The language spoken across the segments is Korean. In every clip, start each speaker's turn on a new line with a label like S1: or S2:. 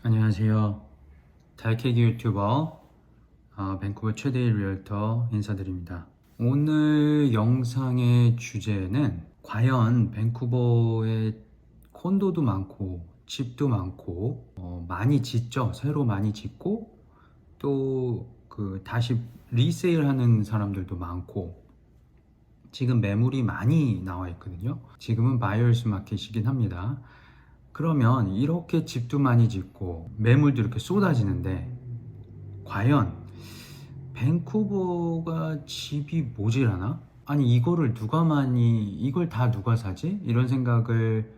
S1: 안녕하세요. 달캐기 유튜버 밴쿠버 최대의 리얼터 인사드립니다. 오늘 영상의 주제는 과연 밴쿠버에 콘도도 많고 집도 많고 많이 짓죠. 새로 많이 짓고 또 다시 리세일하는 사람들도 많고 지금 매물이 많이 나와 있거든요. 지금은 바이어스 마켓이긴 합니다. 그러면 이렇게 집도 많이 짓고 매물도 이렇게 쏟아지는데 과연 밴쿠버가 집이 모자라나? 아니 이걸 다 누가 사지? 이런 생각을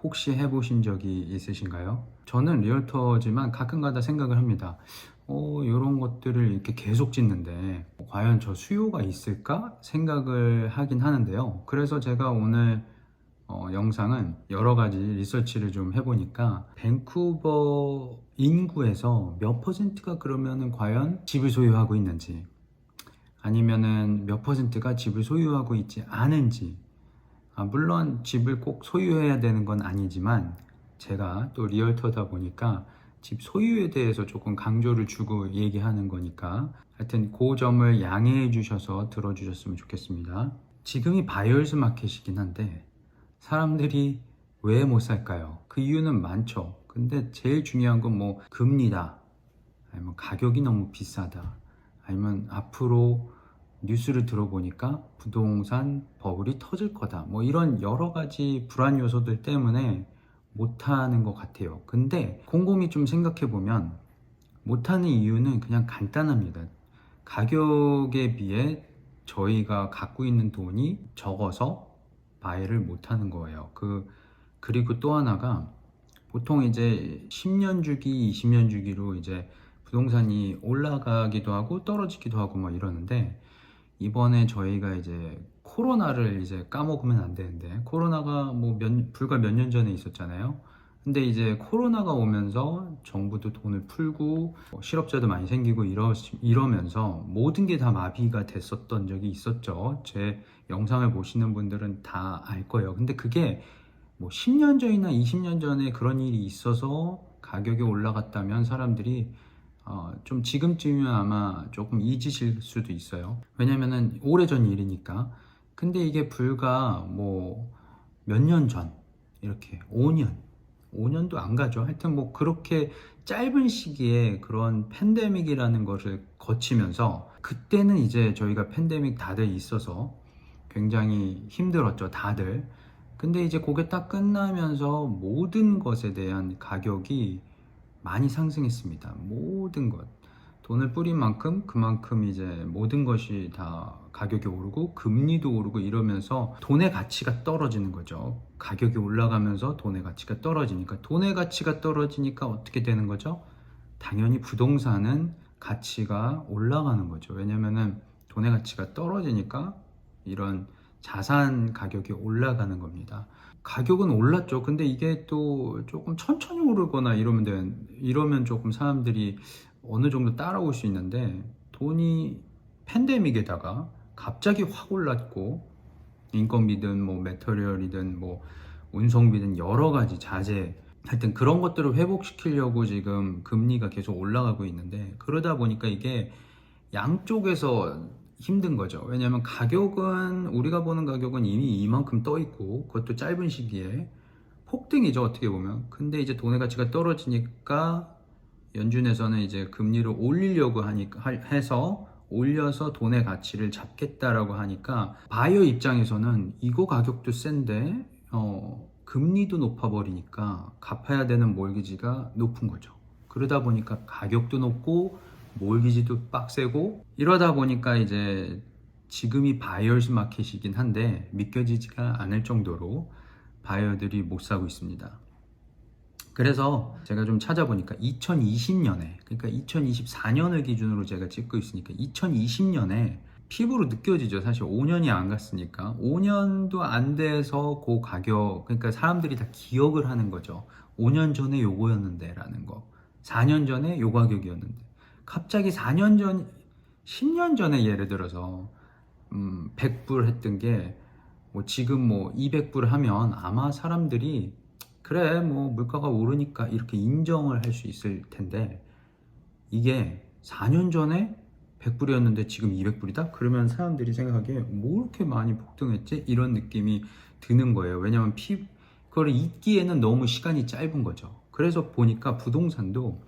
S1: 혹시 해보신 적이 있으신가요? 저는 리얼터지만 가끔가다 생각을 합니다. 이런 것들을 이렇게 계속 짓는데 과연 저 수요가 있을까 생각을 하긴 하는데요. 그래서 제가 오늘 영상은 여러 가지 리서치를 좀 해보니까 밴쿠버 인구에서 몇 퍼센트가 그러면은 과연 집을 소유하고 있는지 아니면은 몇 퍼센트가 집을 소유하고 있지 않은지 물론 집을 꼭 소유해야 되는 건 아니지만 제가 또 리얼터다 보니까 집 소유에 대해서 조금 강조를 주고 얘기하는 거니까 하여튼 그 점을 양해해 주셔서 들어주셨으면 좋겠습니다. 지금이 바이얼스 마켓이긴 한데 사람들이 왜 못 살까요? 그 이유는 많죠. 근데 제일 중요한 건 뭐 금리다, 아니면 가격이 너무 비싸다, 아니면 앞으로 뉴스를 들어보니까 부동산 버블이 터질 거다. 뭐 이런 여러 가지 불안 요소들 때문에 못하는 것 같아요. 근데 곰곰이 좀 생각해 보면 못하는 이유는 그냥 간단합니다. 가격에 비해 저희가 갖고 있는 돈이 적어서 바이를 못하는 거예요. 그리고 또 하나가 보통 이제 10년 주기, 20년 주기로 이제 부동산이 올라가기도 하고 떨어지기도 하고 뭐 이러는데 이번에 저희가 이제 코로나를 이제 까먹으면 안 되는데 코로나가 뭐 불과 몇 년 전에 있었잖아요. 근데 이제 코로나가 오면서 정부도 돈을 풀고 실업자도 많이 생기고 이러면서 모든 게 다 마비가 됐었던 적이 있었죠. 제 영상을 보시는 분들은 다 알 거예요. 근데 그게 뭐 10년 전이나 20년 전에 그런 일이 있어서 가격이 올라갔다면 사람들이 좀 지금쯤이면 아마 조금 잊으실 수도 있어요. 왜냐면은 오래전 일이니까. 근데 이게 불과 뭐 몇 년 전, 이렇게 5년도 안 가죠. 하여튼 뭐 그렇게 짧은 시기에 그런 팬데믹이라는 것을 거치면서 그때는 이제 저희가 팬데믹 다들 있어서 굉장히 힘들었죠, 다들. 근데 이제 그게 딱 끝나면서 모든 것에 대한 가격이 많이 상승했습니다. 모든 것. 돈을 뿌린 만큼 그만큼 이제 모든 것이 다 가격이 오르고 금리도 오르고 이러면서 돈의 가치가 떨어지는 거죠. 가격이 올라가면서 돈의 가치가 떨어지니까 돈의 가치가 떨어지니까 어떻게 되는 거죠? 당연히 부동산은 가치가 올라가는 거죠. 왜냐면은 돈의 가치가 떨어지니까 이런 자산 가격이 올라가는 겁니다. 가격은 올랐죠. 근데 이게 또 조금 천천히 오르거나 이러면 조금 사람들이 어느 정도 따라올 수 있는데 돈이 팬데믹에다가 갑자기 확 올랐고 인건비든 뭐 매터리얼이든 뭐 운송비든 여러 가지 자재 하여튼 그런 것들을 회복시키려고 지금 금리가 계속 올라가고 있는데 그러다 보니까 이게 양쪽에서 힘든 거죠. 왜냐하면 가격은 우리가 보는 가격은 이미 이만큼 떠 있고 그것도 짧은 시기에 폭등이죠 어떻게 보면. 근데 이제 돈의 가치가 떨어지니까 연준에서는 이제 금리를 올리려고 해서 올려서 돈의 가치를 잡겠다라고 하니까 바이어 입장에서는 이거 가격도 센데 금리도 높아 버리니까 갚아야 되는 몰기지가 높은 거죠. 그러다 보니까 가격도 높고 몰기지도 빡세고 이러다 보니까 이제 지금이 바이어스 마켓이긴 한데 믿겨지지가 않을 정도로 바이어들이 못 사고 있습니다. 그래서 제가 좀 찾아보니까 2020년에 그러니까 2024년을 기준으로 제가 찍고 있으니까 2020년에 피부로 느껴지죠. 사실 5년이 안 갔으니까 5년도 안 돼서 그 가격 그러니까 사람들이 다 기억을 하는 거죠. 5년 전에 요거였는데 라는 거 4년 전에 요 가격이었는데 갑자기 4년 전 10년 전에 예를 들어서 100불 했던 게 뭐 지금 뭐 200불 하면 아마 사람들이 그래 뭐 물가가 오르니까 이렇게 인정을 할 수 있을 텐데, 이게 4년 전에 100불이었는데 지금 200불이다? 그러면 사람들이 생각하기에 뭐 이렇게 많이 폭등했지? 이런 느낌이 드는 거예요. 왜냐면 그걸 잊기에는 너무 시간이 짧은 거죠. 그래서 보니까 부동산도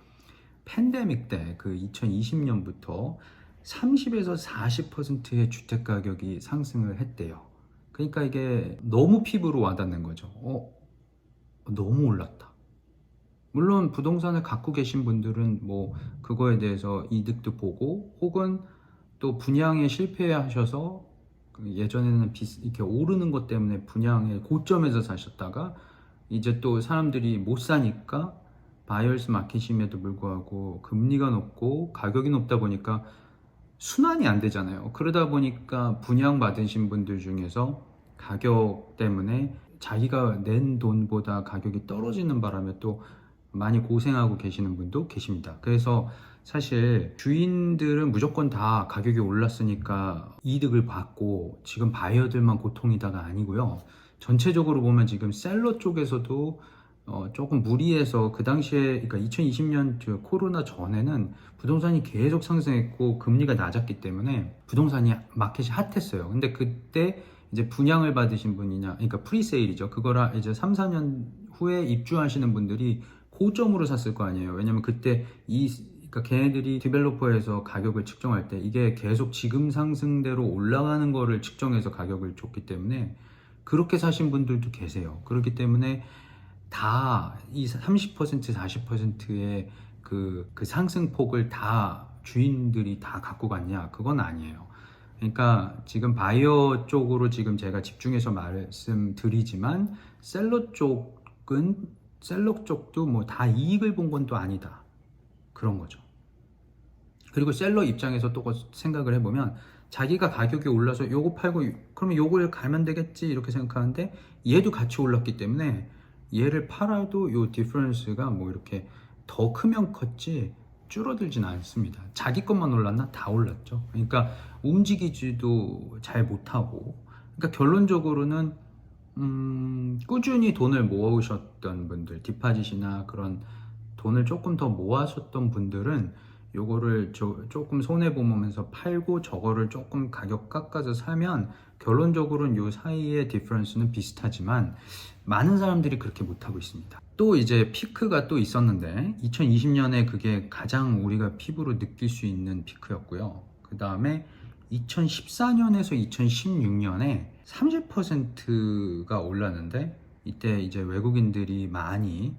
S1: 팬데믹 때 그 2020년부터 30에서 40%의 주택 가격이 상승을 했대요. 그러니까 이게 너무 피부로 와닿는 거죠. 너무 올랐다. 물론 부동산을 갖고 계신 분들은 뭐 그거에 대해서 이득도 보고, 혹은 또 분양에 실패하셔서 예전에는 이렇게 오르는 것 때문에 분양의 고점에서 사셨다가 이제 또 사람들이 못 사니까, 바이얼스 마켓임에도 불구하고 금리가 높고 가격이 높다 보니까 순환이 안 되잖아요. 그러다 보니까 분양 받으신 분들 중에서 가격 때문에 자기가 낸 돈보다 가격이 떨어지는 바람에 또 많이 고생하고 계시는 분도 계십니다. 그래서 사실 주인들은 무조건 다 가격이 올랐으니까 이득을 받고 지금 바이어들만 고통이다가 아니고요. 전체적으로 보면 지금 셀러 쪽에서도 조금 무리해서, 그 당시에 그러니까 2020년 코로나 전에는 부동산이 계속 상승했고 금리가 낮았기 때문에 부동산이 마켓이 핫했어요. 근데 그때 이제 분양을 받으신 분이냐, 그러니까 프리세일이죠. 그거라 이제 3, 4년 후에 입주하시는 분들이 고점으로 샀을 거 아니에요. 왜냐면 그때 그러니까 걔네들이 디벨로퍼에서 가격을 측정할 때 이게 계속 지금 상승대로 올라가는 거를 측정해서 가격을 줬기 때문에 그렇게 사신 분들도 계세요. 그렇기 때문에 다 이 30%, 40%의 그 상승폭을 다 주인들이 다 갖고 갔냐? 그건 아니에요. 그러니까 지금 바이어 쪽으로 지금 제가 집중해서 말씀드리지만, 셀러 쪽도 뭐 다 이익을 본 건 또 아니다. 그런 거죠. 그리고 셀러 입장에서 또 생각을 해보면, 자기가 가격이 올라서 요거 팔고 그러면 요걸 가면 되겠지 이렇게 생각하는데, 얘도 같이 올랐기 때문에 얘를 팔아도 요 디퍼런스가 뭐 이렇게 더 크면 컸지 줄어들진 않습니다. 자기 것만 올랐나? 다 올랐죠. 그러니까 움직이지도 잘 못하고, 그러니까 결론적으로는 꾸준히 돈을 모으셨던 분들, 디파짓이나 그런 돈을 조금 더 모아셨던 분들은 요거를 조금 손해보면서 팔고 저거를 조금 가격 깎아서 사면 결론적으로는 요 사이의 디퍼런스는 비슷하지만, 많은 사람들이 그렇게 못하고 있습니다. 또 이제 피크가 또 있었는데 2020년에 그게 가장 우리가 피부로 느낄 수 있는 피크였고요. 그 다음에 2014년에서 2016년에 30%가 올랐는데, 이때 이제 외국인들이 많이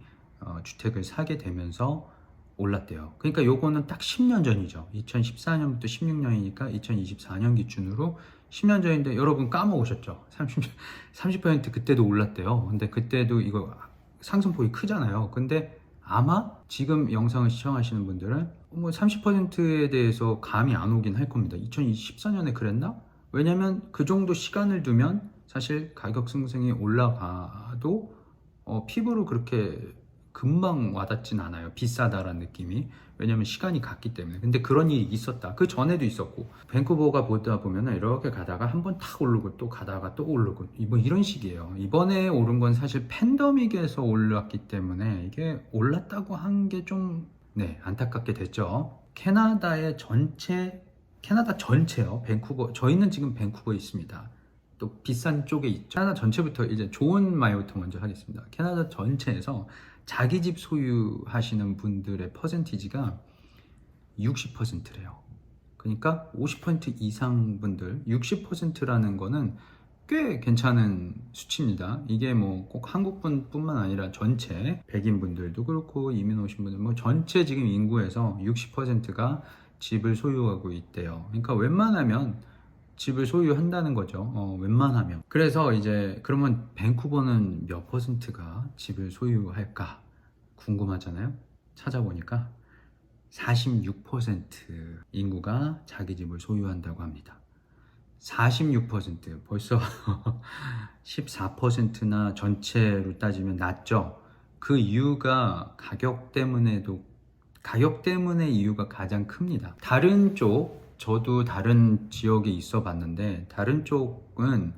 S1: 주택을 사게 되면서 올랐대요. 그러니까 요거는 딱 10년 전이죠. 2014년부터 16년이니까 2024년 기준으로 10년 전인데, 여러분 까먹으셨죠? 30% 그때도 올랐대요. 근데 그때도 이거 상승폭이 크잖아요. 근데 아마 지금 영상을 시청하시는 분들은 뭐 30%에 대해서 감이 안 오긴 할 겁니다. 2014년에 그랬나? 왜냐면 그 정도 시간을 두면 사실 가격 상승이 올라가도 피부로 그렇게 금방 와닿진 않아요. 비싸다라는 느낌이. 왜냐면 시간이 갔기 때문에. 근데 그런 일이 있었다. 그 전에도 있었고, 밴쿠버가 보다 보면은 이렇게 가다가 한번 탁 오르고 또 가다가 또 오르고 뭐 이런 식이에요. 이번에 오른 건 사실 팬데믹에서 올랐기 때문에 이게 올랐다고 한 게 좀 안타깝게 됐죠. 캐나다 전체요. 밴쿠버, 저희는 지금 밴쿠버에 있습니다. 또 비싼 쪽에 있죠. 캐나다 전체부터 이제 좋은 말부터 먼저 하겠습니다. 캐나다 전체에서 자기 집 소유하시는 분들의 퍼센티지가 60%래요. 그러니까 50% 이상 분들, 60%라는 거는 꽤 괜찮은 수치입니다. 이게 뭐 꼭 한국분뿐만 아니라 전체 백인 분들도 그렇고 이민 오신 분들, 뭐 전체 지금 인구에서 60%가 집을 소유하고 있대요. 그러니까 웬만하면 집을 소유한다는 거죠. 웬만하면. 그래서 이제 그러면 밴쿠버는 몇 퍼센트가 집을 소유할까 궁금하잖아요. 찾아보니까 46% 인구가 자기 집을 소유한다고 합니다. 46%, 벌써 14%나 전체로 따지면 낮죠. 그 이유가 가격 때문의 이유가 가장 큽니다. 다른 쪽, 저도 다른 지역에 있어 봤는데, 다른 쪽은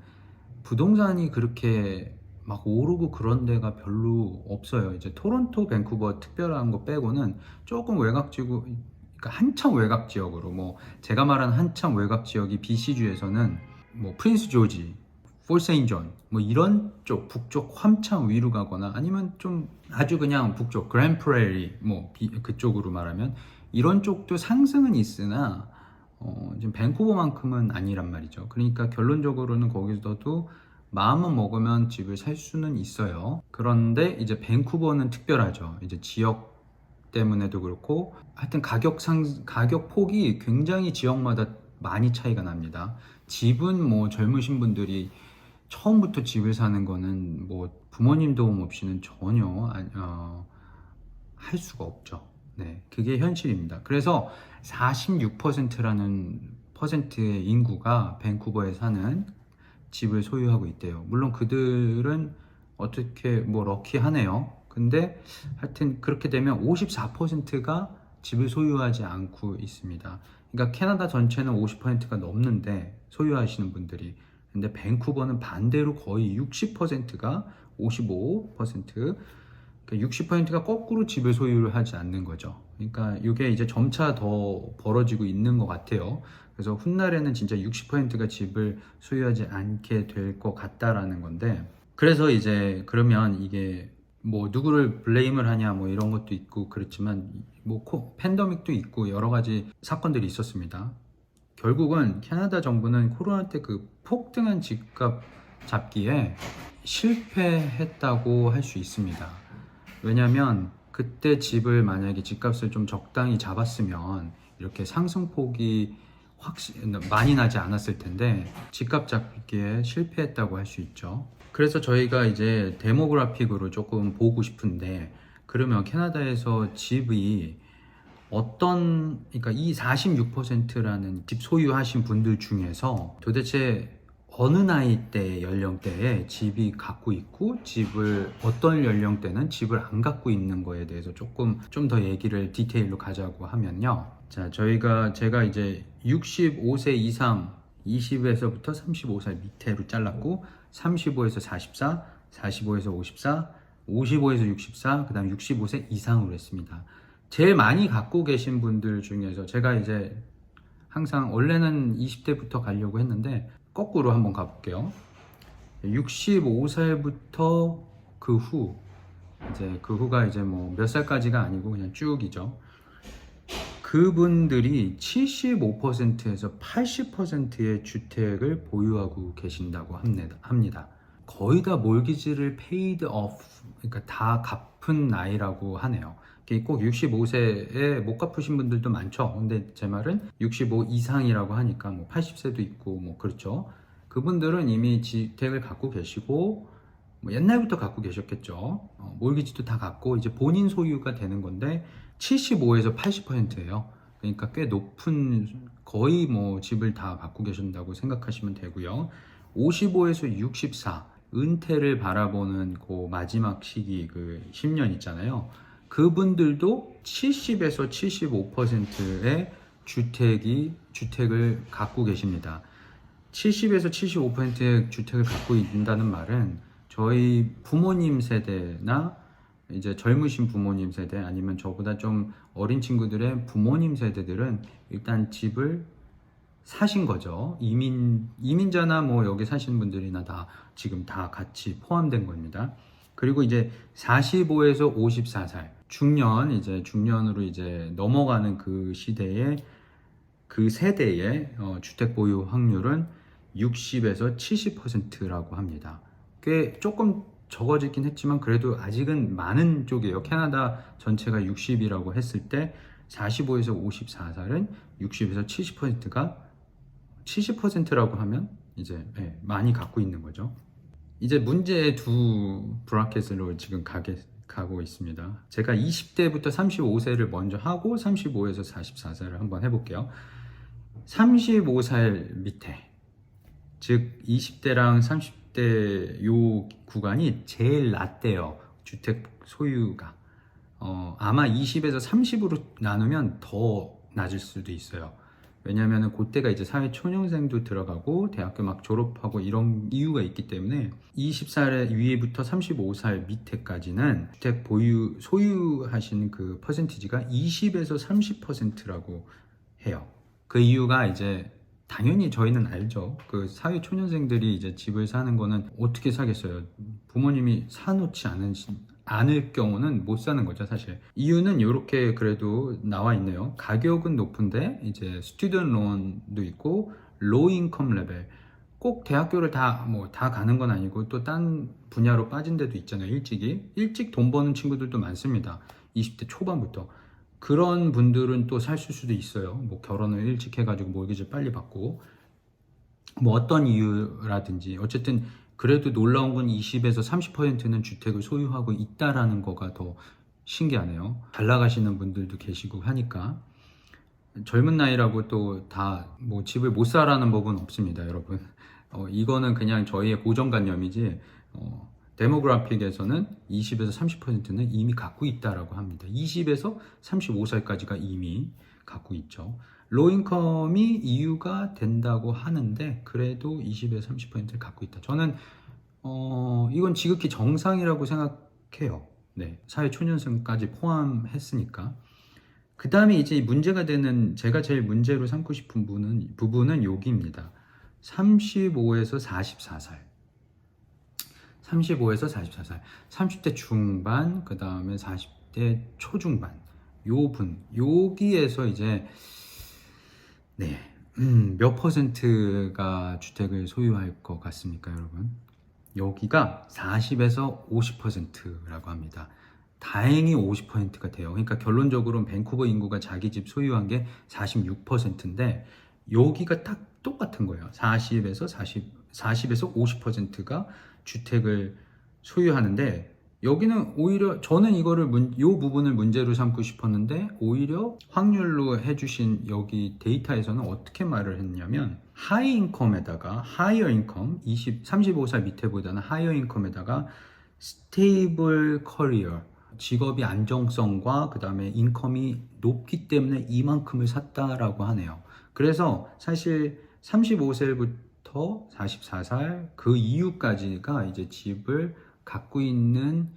S1: 부동산이 그렇게 막 오르고 그런 데가 별로 없어요. 이제 토론토, 밴쿠버 특별한 거 빼고는 조금 외곽지구, 그러니까 한참 외곽 지역으로, 뭐 제가 말한 한참 외곽 지역이 BC주에서는 뭐 프린스 조지, 폴세인존 뭐 이런 쪽 북쪽 한참 위로 가거나 아니면 좀 아주 그냥 북쪽 그랜 프레리 뭐 그쪽으로 말하면 이런 쪽도 상승은 있으나 지금 밴쿠버만큼은 아니란 말이죠. 그러니까 결론적으로는 거기서도 마음만 먹으면 집을 살 수는 있어요. 그런데 이제 밴쿠버는 특별하죠. 이제 지역 때문에도 그렇고 하여튼 가격 폭이 굉장히 지역마다 많이 차이가 납니다. 집은 뭐 젊으신 분들이 처음부터 집을 사는 거는 뭐 부모님 도움 없이는 전혀 할 수가 없죠. 네, 그게 현실입니다. 그래서 46%라는 퍼센트의 인구가 밴쿠버에 사는 집을 소유하고 있대요. 물론 그들은 어떻게 뭐 럭키하네요. 근데 하여튼 그렇게 되면 54%가 집을 소유하지 않고 있습니다. 그러니까 캐나다 전체는 50%가 넘는데 소유하시는 분들이, 근데 밴쿠버는 반대로 거의 60%가 55%, 그러니까 60%가 거꾸로 집을 소유를 하지 않는 거죠. 그러니까 이게 이제 점차 더 벌어지고 있는 것 같아요. 그래서 훗날에는 진짜 60%가 집을 소유하지 않게 될 것 같다라는 건데, 그래서 이제 그러면 이게 뭐 누구를 블레임을 하냐 뭐 이런 것도 있고 그렇지만 뭐 팬데믹도 있고 여러 가지 사건들이 있었습니다. 결국은 캐나다 정부는 코로나 때 그 폭등한 집값 잡기에 실패했다고 할 수 있습니다. 왜냐면 그때 집을 만약에 집값을 좀 적당히 잡았으면 이렇게 상승폭이 많이 나지 않았을 텐데 집값 잡기에 실패했다고 할 수 있죠. 그래서 저희가 이제 데모그래픽으로 조금 보고 싶은데, 그러면 캐나다에서 집이 그러니까 이 46%라는 집 소유하신 분들 중에서 도대체 어느 나이대 연령대에 집이 갖고 있고 집을 어떤 연령대는 집을 안 갖고 있는 거에 대해서 조금 좀 더 얘기를 디테일로 가자고 하면요. 자, 제가 이제 65세 이상 20에서부터 35살 밑에로 잘랐고 35에서 44, 45에서 54, 55에서 64, 그 다음 65세 이상으로 했습니다. 제일 많이 갖고 계신 분들 중에서 제가 이제 항상 원래는 20대부터 가려고 했는데 거꾸로 한번 가볼게요. 65살부터 그 후가 이제 뭐 몇 살까지가 아니고 그냥 쭉이죠. 그분들이 75%에서 80%의 주택을 보유하고 계신다고 합니다. 거의 다 몰기지를 paid off, 그러니까 다 갚은 나이라고 하네요. 꼭 65세에 못 갚으신 분들도 많죠. 근데 제 말은 65 이상이라고 하니까 뭐 80세도 있고 뭐 그렇죠. 그분들은 이미 주택을 갖고 계시고 뭐 옛날부터 갖고 계셨겠죠. 몰기지도 다 갖고 이제 본인 소유가 되는 건데 75에서 80%예요. 그러니까 꽤 높은, 거의 뭐 집을 다 갖고 계신다고 생각하시면 되고요. 55에서 64, 은퇴를 바라보는 그 마지막 시기 그 10년 있잖아요. 그분들도 70에서 75%의 주택을 갖고 계십니다. 70에서 75%의 주택을 갖고 있다는 말은 저희 부모님 세대나 이제 젊으신 부모님 세대 아니면 저보다 좀 어린 친구들의 부모님 세대들은 일단 집을 사신 거죠. 이민자나 뭐 여기 사시는 분들이나 다 지금 다 같이 포함된 겁니다. 그리고 이제 45에서 54살 중년으로 이제 넘어가는 그 시대에 그 세대의 주택 보유 확률은 60에서 70%라고 합니다. 꽤 조금 적어지긴 했지만 그래도 아직은 많은 쪽이에요. 캐나다 전체가 60이라고 했을 때 45에서 54살은 60에서 70%가 70%라고 하면 이제 많이 갖고 있는 거죠. 이제 문제의 두 브라켓으로 지금 가고 있습니다. 제가 20대부터 35세를 먼저 하고 35에서 44살을 한번 해볼게요. 35살 밑에, 즉 20대랑 30대 요 구간이 제일 낮대요. 주택 소유가 아마 20에서 30으로 나누면 더 낮을 수도 있어요. 왜냐하면 그때가 이제 사회 초년생도 들어가고 대학교 막 졸업하고 이런 이유가 있기 때문에 20살 위에부터 35살 밑에까지는 주택 소유하시는 그 퍼센티지가 20에서 30%라고 해요. 그 이유가 이제 당연히 저희는 알죠. 그 사회 초년생들이 이제 집을 사는 거는 어떻게 사겠어요? 부모님이 사놓지 않을 경우는 못 사는 거죠, 사실. 이유는 이렇게 그래도 나와 있네요. 가격은 높은데 이제 스튜던트 론도 있고 로우 인컴 레벨. 꼭 대학교를 다 가는 건 아니고 또 딴 분야로 빠진 데도 있잖아요. 일찍 돈 버는 친구들도 많습니다. 20대 초반부터. 그런 분들은 또 사실 수도 있어요. 뭐 결혼을 일찍 해가지고 모기지를 빨리 받고 뭐 어떤 이유라든지 어쨌든 그래도 놀라운 건 20에서 30%는 주택을 소유하고 있다라는 거가 더 신기하네요. 잘 나가시는 분들도 계시고 하니까 젊은 나이라고 또 다 뭐 집을 못 사라는 법은 없습니다, 여러분. 이거는 그냥 저희의 고정관념이지 데모그래픽에서는 20에서 30%는 이미 갖고 있다라고 합니다. 20에서 35살까지가 이미 갖고 있죠. 로인컴이 이유가 된다고 하는데 그래도 20에서 30%를 갖고 있다. 저는 이건 지극히 정상이라고 생각해요. 네, 사회 초년생까지 포함했으니까. 그 다음에 이제 문제가 되는 제가 제일 문제로 삼고 싶은 부분은 여기입니다. 35에서 44살. 35에서 44살. 30대 중반, 그 다음에 40대 초중반. 여기에서 이제, 네, 몇 퍼센트가 주택을 소유할 것 같습니까, 여러분? 여기가 40에서 50%라고 합니다. 다행히 50%가 돼요. 그러니까 결론적으로는 밴쿠버 인구가 자기 집 소유한 게 46%인데 여기가 딱 똑같은 거예요. 40에서 50%가 주택을 소유하는데 여기는 오히려 저는 이 부분을 문제로 삼고 싶었는데 오히려 확률로 해주신 여기 데이터에서는 어떻게 말을 했냐면 하이 인컴에다가 하이어 인컴 35살 밑에보다는 하이어 인컴에다가 스테이블 커리어 직업이 안정성과 그 다음에 인컴이 높기 때문에 이만큼을 샀다라고 하네요. 그래서 사실 35살부터 44살 그 이후까지가 이제 집을 갖고 있는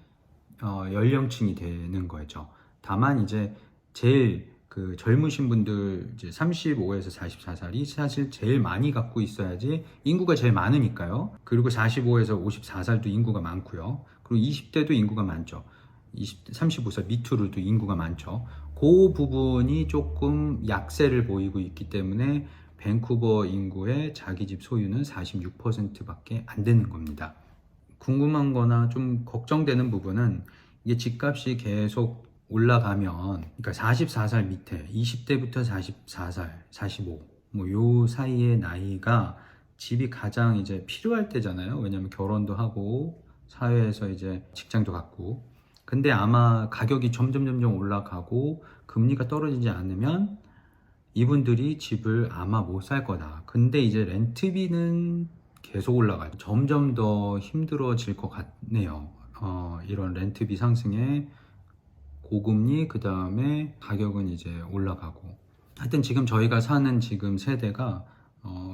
S1: 연령층이 되는 거죠. 다만 이제 제일 그 젊으신 분들 이제 35에서 44살이 사실 제일 많이 갖고 있어야지 인구가 제일 많으니까요. 그리고 45에서 54살도 인구가 많고요. 그리고 20대도 인구가 많죠. 35살 밑으로도 인구가 많죠. 그 부분이 조금 약세를 보이고 있기 때문에 밴쿠버 인구의 자기 집 소유는 46%밖에 안 되는 겁니다. 궁금한 거나 좀 걱정되는 부분은 이게 집값이 계속 올라가면 그러니까 44살 밑에 20대부터 44살, 45 뭐 요 사이의 나이가 집이 가장 이제 필요할 때잖아요. 왜냐면 결혼도 하고 사회에서 이제 직장도 갖고 근데 아마 가격이 점점 올라가고 금리가 떨어지지 않으면 이분들이 집을 아마 못 살 거다. 근데 이제 렌트비는 계속 올라가요. 점점 더 힘들어질 것 같네요. 이런 렌트비 상승에 고금리 그 다음에 가격은 이제 올라가고 하여튼 지금 저희가 사는 지금 세대가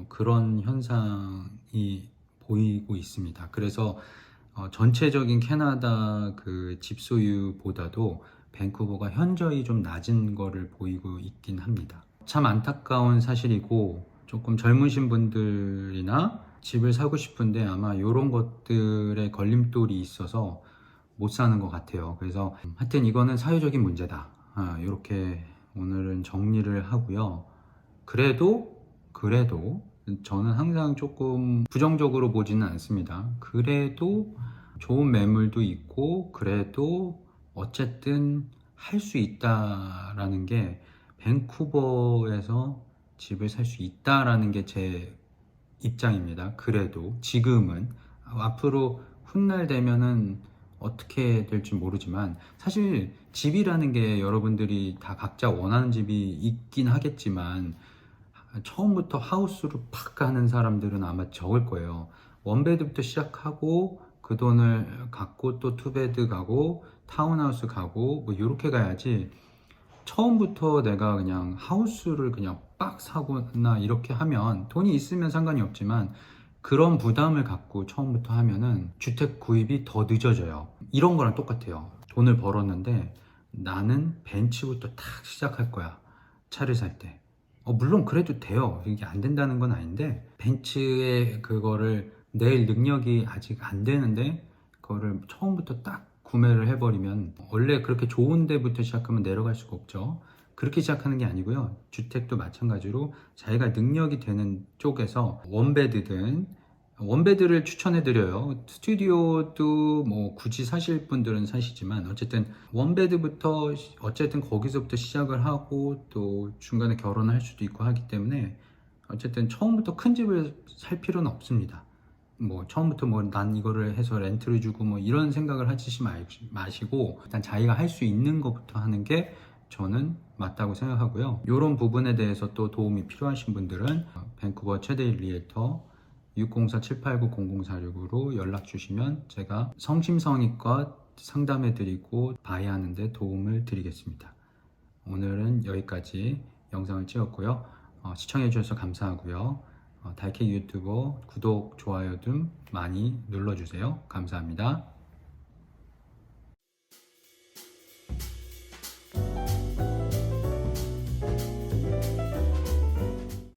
S1: 그런 현상이 보이고 있습니다. 그래서 전체적인 캐나다 그 집 소유보다도 밴쿠버가 현저히 좀 낮은 거를 보이고 있긴 합니다. 참 안타까운 사실이고 조금 젊으신 분들이나 집을 사고 싶은데 아마 이런 것들의 걸림돌이 있어서 못 사는 것 같아요. 그래서 하여튼 이거는 사회적인 문제다. 이렇게 오늘은 정리를 하고요. 그래도 저는 항상 조금 부정적으로 보지는 않습니다. 그래도 좋은 매물도 있고 그래도 어쨌든 할 수 있다라는 게 밴쿠버에서 집을 살 수 있다라는 게 제 입장입니다. 그래도 지금은 앞으로 훗날 되면은 어떻게 될지 모르지만 사실 집이라는 게 여러분들이 다 각자 원하는 집이 있긴 하겠지만 처음부터 하우스로 팍 가는 사람들은 아마 적을 거예요. 원베드부터 시작하고 그 돈을 갖고 또 투베드 가고 타운하우스 가고 뭐 이렇게 가야지 처음부터 내가 그냥 하우스를 그냥 빡 사거나 이렇게 하면 돈이 있으면 상관이 없지만 그런 부담을 갖고 처음부터 하면은 주택 구입이 더 늦어져요. 이런 거랑 똑같아요. 돈을 벌었는데 나는 벤츠부터 탁 시작할 거야. 차를 살 때. 물론 그래도 돼요. 이게 안 된다는 건 아닌데 벤츠의 그거를 낼 능력이 아직 안 되는데 그거를 처음부터 딱 구매를 해버리면 원래 그렇게 좋은 데부터 시작하면 내려갈 수가 없죠. 그렇게 시작하는 게 아니고요. 주택도 마찬가지로 자기가 능력이 되는 쪽에서 원베드를 추천해 드려요. 스튜디오도 뭐 굳이 사실 분들은 사시지만 어쨌든 원베드부터 어쨌든 거기서부터 시작을 하고 또 중간에 결혼을 할 수도 있고 하기 때문에 어쨌든 처음부터 큰 집을 살 필요는 없습니다. 뭐 처음부터 뭐 난 이거를 해서 렌트를 주고 뭐 이런 생각을 하시지 마시고 일단 자기가 할 수 있는 것부터 하는 게 저는 맞다고 생각하고요. 이런 부분에 대해서 또 도움이 필요하신 분들은 밴쿠버 최대일 리에터 604-789-0046으로 연락 주시면 제가 성심성의껏 상담해 드리고 바이하는 데 도움을 드리겠습니다. 오늘은 여기까지 영상을 찍었고요. 시청해 주셔서 감사하고요. 달캐 유튜버 구독, 좋아요 등 많이 눌러주세요. 감사합니다.